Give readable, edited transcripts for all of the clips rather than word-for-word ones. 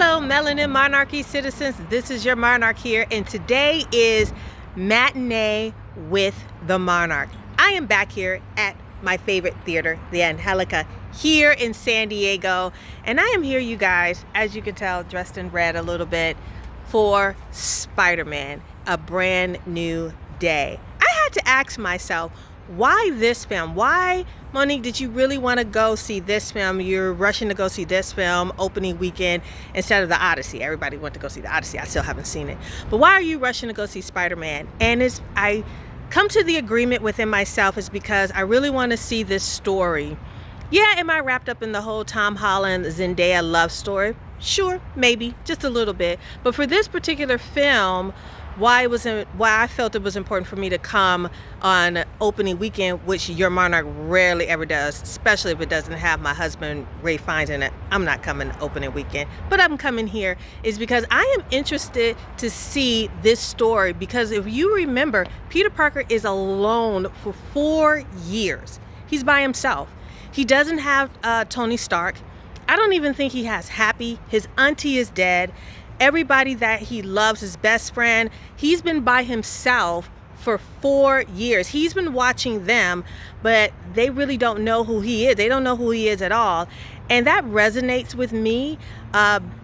Hello, Melanin Monarchy citizens. This is your Monarch here, and today is Matinee with the Monarch. I am back here at my favorite theater, the Angelica, here in San Diego, and I am here, you guys, as you can tell, dressed in red a little bit, for Spider-Man, A Brand New Day. I had to ask myself, why this film? Why, Monique, did you really want to go see this film? You're rushing to go see this film opening weekend instead of the Odyssey. Everybody went to go see the Odyssey. I still haven't seen it. But why are you rushing to go see Spider-Man? And I come to the agreement within myself is because I really want to see this story. Yeah, am I wrapped up in the whole Tom Holland Zendaya love story? Sure, maybe, just a little bit. But for this particular film, why I felt it was important for me to come on opening weekend, which your Monarch rarely ever does, especially if it doesn't have my husband Ray Fiennes in it. I'm not coming opening weekend, but I'm coming here is because I am interested to see this story, because if you remember, Peter Parker is alone for 4 years. He's by himself. He doesn't have Tony Stark. I don't even think he has Happy. His auntie is dead. Everybody that he loves, his best friend, he's been by himself for 4 years. He's been watching them, but they really don't know who he is. They don't know who he is at all. And that resonates with me,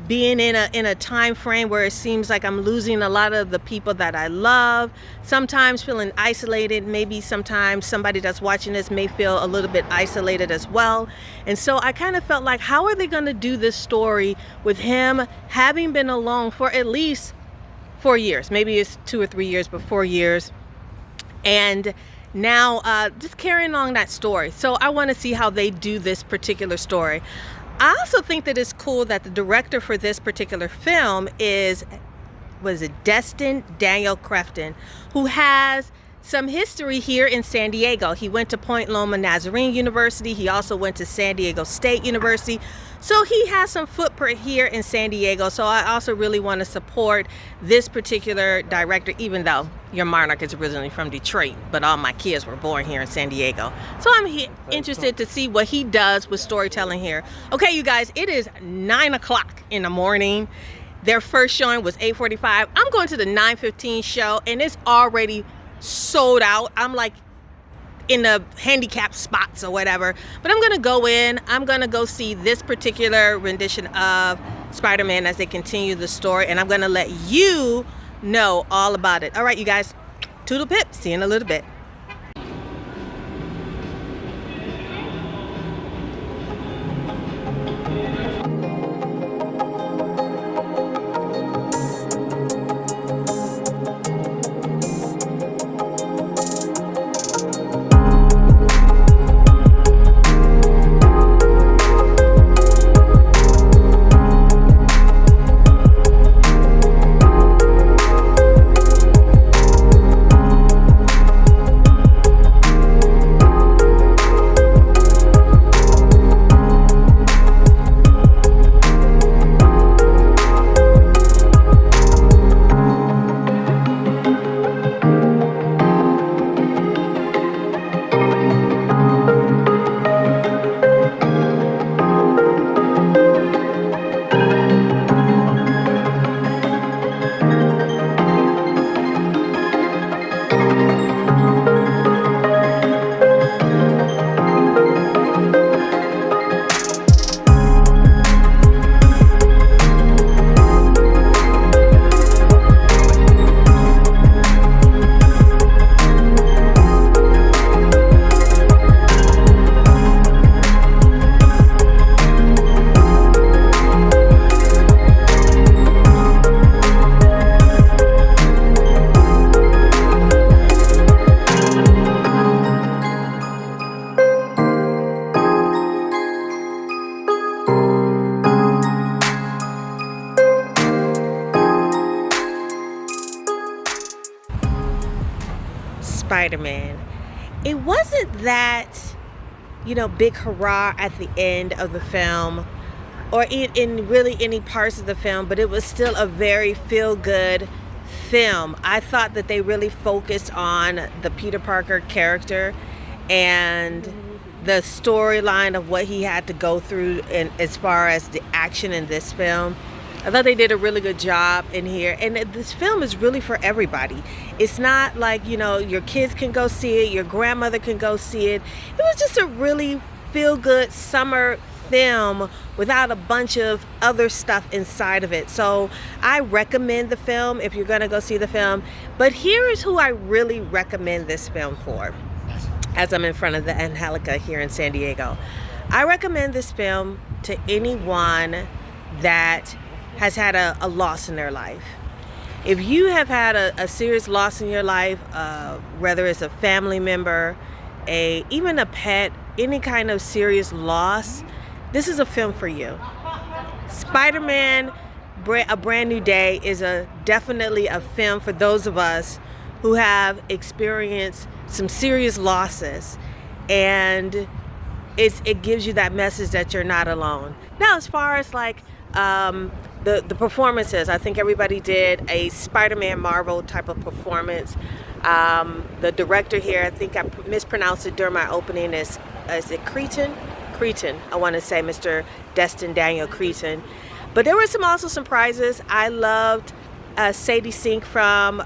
being in a time frame where it seems like I'm losing a lot of the people that I love, sometimes feeling isolated. Maybe sometimes somebody that's watching this may feel a little bit isolated as well. And so I kind of felt like, how are they going to do this story with him having been alone for at least 4 years? Maybe it's 2 or 3 years, but 4 years. And now just carrying on that story. So I want to see how they do this particular story. I also think that it's cool that the director for this particular film was Destin Daniel Crafton, who has some history here in San Diego. He went to Point Loma Nazarene University. He also went to San Diego State University. So he has some footprint here in San Diego. So I also really want to support this particular director, even though your Monarch is originally from Detroit, but all my kids were born here in San Diego. So I'm interested to see what he does with storytelling here. Okay, you guys, it is 9 o'clock in the morning. Their first showing was 8:45. I'm going to the 9:15 show, and it's already sold out. I'm like in the handicapped spots or whatever, but I'm gonna go in. I'm gonna go see this particular rendition of Spider-Man as they continue the story, and I'm gonna let you know all about it. All right, you guys, toodle pip, see you in a little bit. Spider-Man. It wasn't that, big hurrah at the end of the film, or in really any parts of the film, but it was still a very feel-good film. I thought that they really focused on the Peter Parker character and the storyline of what he had to go through, and as far as the action in this film. I thought they did a really good job in here. And this film is really for everybody. It's not like, you know, your kids can go see it, your grandmother can go see it. It was just a really feel-good summer film without a bunch of other stuff inside of it. So I recommend the film if you're gonna go see the film. But here is who I really recommend this film for, as I'm in front of the Angelica here in San Diego. I recommend this film to anyone that has had a loss in their life. If you have had a serious loss in your life, whether it's a family member, even a pet, any kind of serious loss, this is a film for you. Spider-Man: A Brand New Day is definitely a film for those of us who have experienced some serious losses, and it gives you that message that you're not alone. Now, as far as like the performances, I think everybody did a Spider-Man Marvel type of performance. The director here, I think I mispronounced it during my opening, is it Cretton? Cretton, I want to say, Mr. Destin Daniel Cretton. But there were also some prizes. I loved Sadie Sink from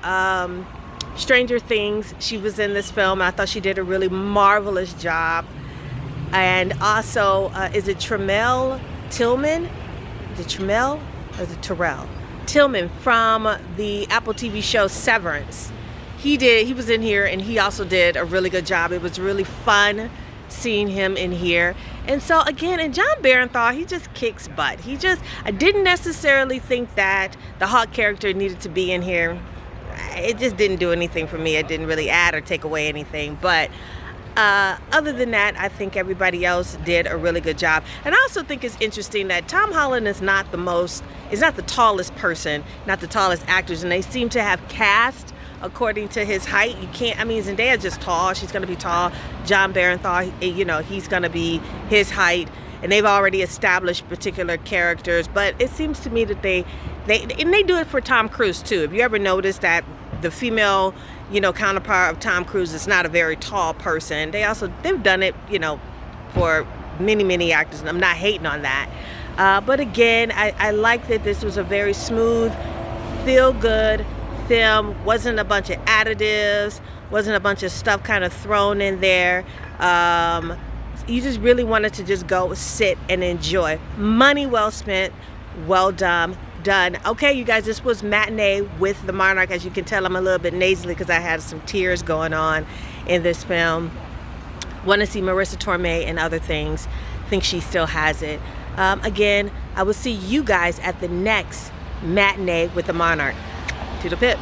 Stranger Things. She was in this film. I thought she did a really marvelous job. And also, is it Tremel Tillman? Is it Tremel or is it Terrell Tillman from the Apple TV show Severance? He was in here, and he also did a really good job. It was really fun seeing him in here. And so again, and Jon Bernthal, he just kicks butt. I didn't necessarily think that the Hawk character needed to be in here. It just didn't do anything for me. It didn't really add or take away anything. But other than that, I think everybody else did a really good job. And I also think it's interesting that Tom Holland is not the tallest person, not the tallest actors, and they seem to have cast according to his height. Zendaya's just tall. She's going to be tall. Jon Bernthal, you know, he's going to be his height. And they've already established particular characters. But it seems to me that they do it for Tom Cruise too. If you ever notice that the female, you know, counterpart of Tom Cruise is not a very tall person, they've done it, you know, for many actors, and I'm not hating on that. But again, I like that this was a very smooth, feel-good film. Wasn't a bunch of additives, wasn't a bunch of stuff kind of thrown in there. You just really wanted to just go sit and enjoy. Money well spent, well done. Okay, you guys, this was Matinee with the Monarch. As you can tell, I'm a little bit nasally because I had some tears going on in this film. Want to see Marissa Tomei and other things. Think she still has it. Again, I will see you guys at the next Matinee with the Monarch. To the pit.